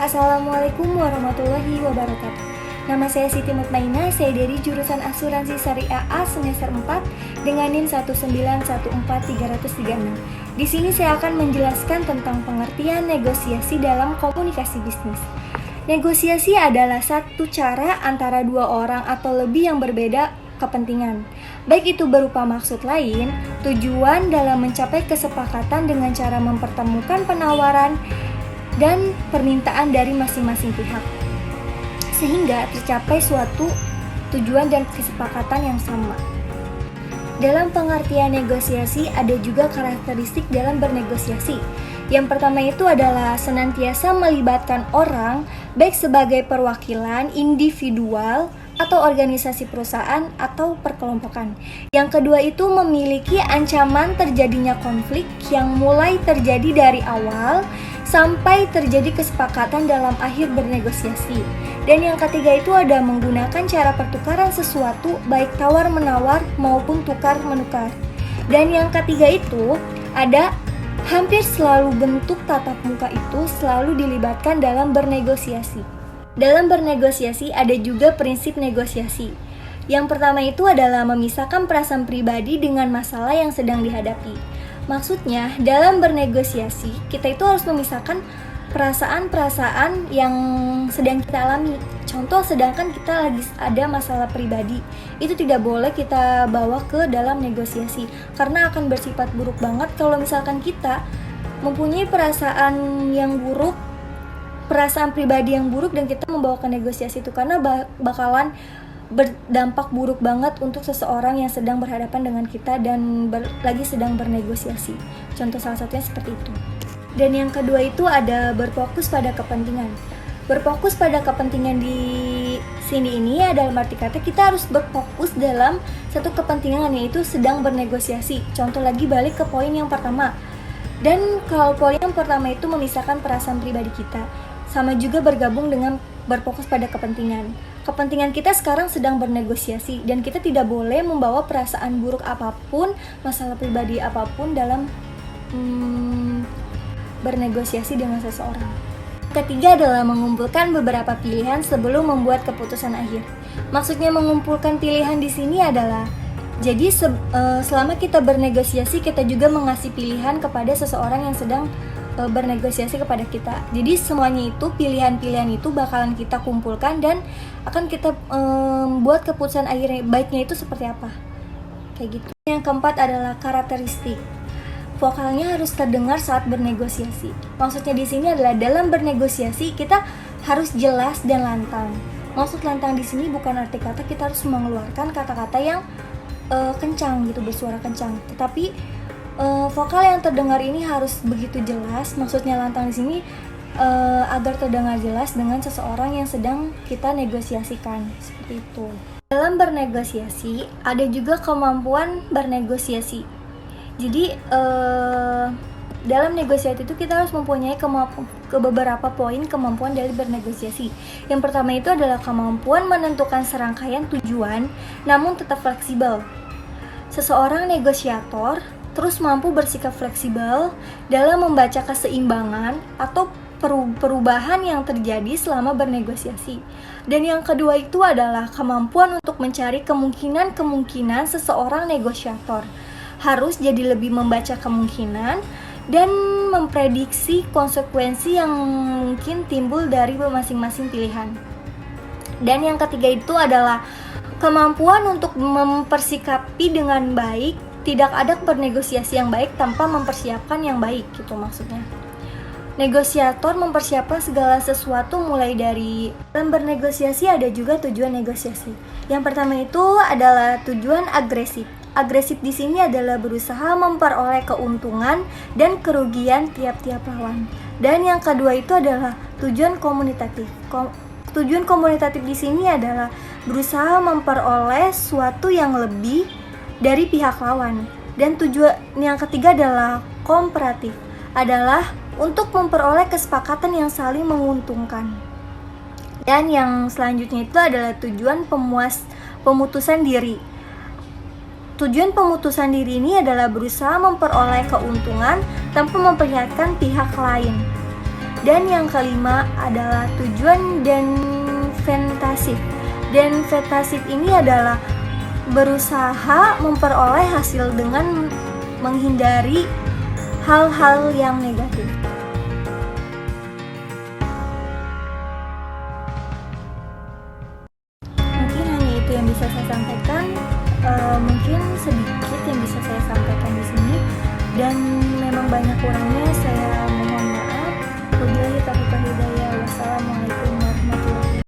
Assalamualaikum warahmatullahi wabarakatuh. Nama saya Siti Mutmainah, saya dari jurusan Asuransi Syariah A semester 4 dengan NIM 1914336. Di sini saya akan menjelaskan tentang pengertian negosiasi dalam komunikasi bisnis. Negosiasi adalah satu cara antara dua orang atau lebih yang berbeda kepentingan, baik itu berupa maksud lain, tujuan dalam mencapai kesepakatan dengan cara mempertemukan penawaran dan permintaan dari masing-masing pihak, sehingga tercapai suatu tujuan dan kesepakatan yang sama. Dalam pengertian negosiasi, ada juga karakteristik dalam bernegosiasi. Yang pertama itu adalah senantiasa melibatkan orang, baik sebagai perwakilan, individual, atau organisasi perusahaan atau perkelompokan. Yang kedua itu memiliki ancaman terjadinya konflik yang mulai terjadi dari awal sampai terjadi kesepakatan dalam akhir bernegosiasi. Dan yang ketiga itu ada menggunakan cara pertukaran sesuatu, baik tawar-menawar maupun tukar-menukar. Dan yang ketiga itu ada hampir selalu bentuk tatap muka itu selalu dilibatkan dalam bernegosiasi. Dalam bernegosiasi ada juga prinsip negosiasi. Yang pertama itu adalah memisahkan perasaan pribadi dengan masalah yang sedang dihadapi. Maksudnya, dalam bernegosiasi, kita itu harus memisahkan perasaan-perasaan yang sedang kita alami. Contoh, sedangkan kita lagi ada masalah pribadi, itu tidak boleh kita bawa ke dalam negosiasi, karena akan bersifat buruk banget kalau misalkan kita mempunyai perasaan yang buruk, perasaan pribadi yang buruk dan kita membawa ke negosiasi itu, karena bakalan berdampak buruk banget untuk seseorang yang sedang berhadapan dengan kita dan lagi sedang bernegosiasi. Contoh salah satunya seperti itu. Dan yang kedua itu ada berfokus pada kepentingan. Berfokus pada kepentingan di sini ini dalam arti kata kita harus berfokus dalam satu kepentingan, yaitu sedang bernegosiasi. Contoh lagi, balik ke poin yang pertama. Dan kalau poin yang pertama itu memisahkan perasaan pribadi kita, sama juga bergabung dengan berfokus pada kepentingan. Kepentingan kita sekarang sedang bernegosiasi dan kita tidak boleh membawa perasaan buruk apapun, masalah pribadi apapun dalam bernegosiasi dengan seseorang. Ketiga adalah mengumpulkan beberapa pilihan sebelum membuat keputusan akhir. Maksudnya mengumpulkan pilihan di sini adalah jadi selama kita bernegosiasi, kita juga mengasih pilihan kepada seseorang yang sedang bernegosiasi kepada kita. Jadi semuanya itu, pilihan-pilihan itu bakalan kita kumpulkan dan akan kita buat keputusan akhirnya baiknya itu seperti apa. Kayak gitu. Yang keempat adalah karakteristik. Vokalnya harus terdengar saat bernegosiasi. Maksudnya di sini adalah dalam bernegosiasi kita harus jelas dan lantang. Maksud lantang di sini bukan arti kata kita harus mengeluarkan kata-kata yang kencang gitu, bersuara kencang. Tetapi vokal yang terdengar ini harus begitu jelas. Maksudnya lantang di sini agar terdengar jelas dengan seseorang yang sedang kita negosiasikan, seperti itu. Dalam bernegosiasi ada juga kemampuan bernegosiasi. Jadi dalam negosiasi itu kita harus mempunyai beberapa poin kemampuan dari bernegosiasi. Yang pertama itu adalah kemampuan menentukan serangkaian tujuan namun tetap fleksibel. Seseorang negosiator terus mampu bersikap fleksibel dalam membaca keseimbangan atau perubahan yang terjadi selama bernegosiasi. Dan yang kedua itu adalah kemampuan untuk mencari kemungkinan-kemungkinan seseorang negosiator. Harus jadi lebih membaca kemungkinan dan memprediksi konsekuensi yang mungkin timbul dari masing-masing pilihan. Dan yang ketiga itu adalah kemampuan untuk mempersikapi dengan baik. Tidak ada bernegosiasi yang baik tanpa mempersiapkan yang baik, gitu maksudnya. Negosiator mempersiapkan segala sesuatu mulai dari dalam bernegosiasi ada juga tujuan negosiasi. Yang pertama itu adalah tujuan agresif. Agresif di sini adalah berusaha memperoleh keuntungan dan kerugian tiap-tiap lawan. Dan yang kedua itu adalah tujuan komunitatif. Tujuan komunitatif di sini adalah berusaha memperoleh sesuatu yang lebih dari pihak lawan. Dan tujuan yang ketiga adalah komparatif, adalah untuk memperoleh kesepakatan yang saling menguntungkan. Dan yang selanjutnya itu adalah tujuan pemutusan diri. Tujuan pemutusan diri ini adalah berusaha memperoleh keuntungan tanpa memperlihatkan pihak lain. Dan yang kelima adalah tujuan defensif. Defensif ini adalah berusaha memperoleh hasil dengan menghindari hal-hal yang negatif. Mungkin hanya itu yang bisa saya sampaikan. Mungkin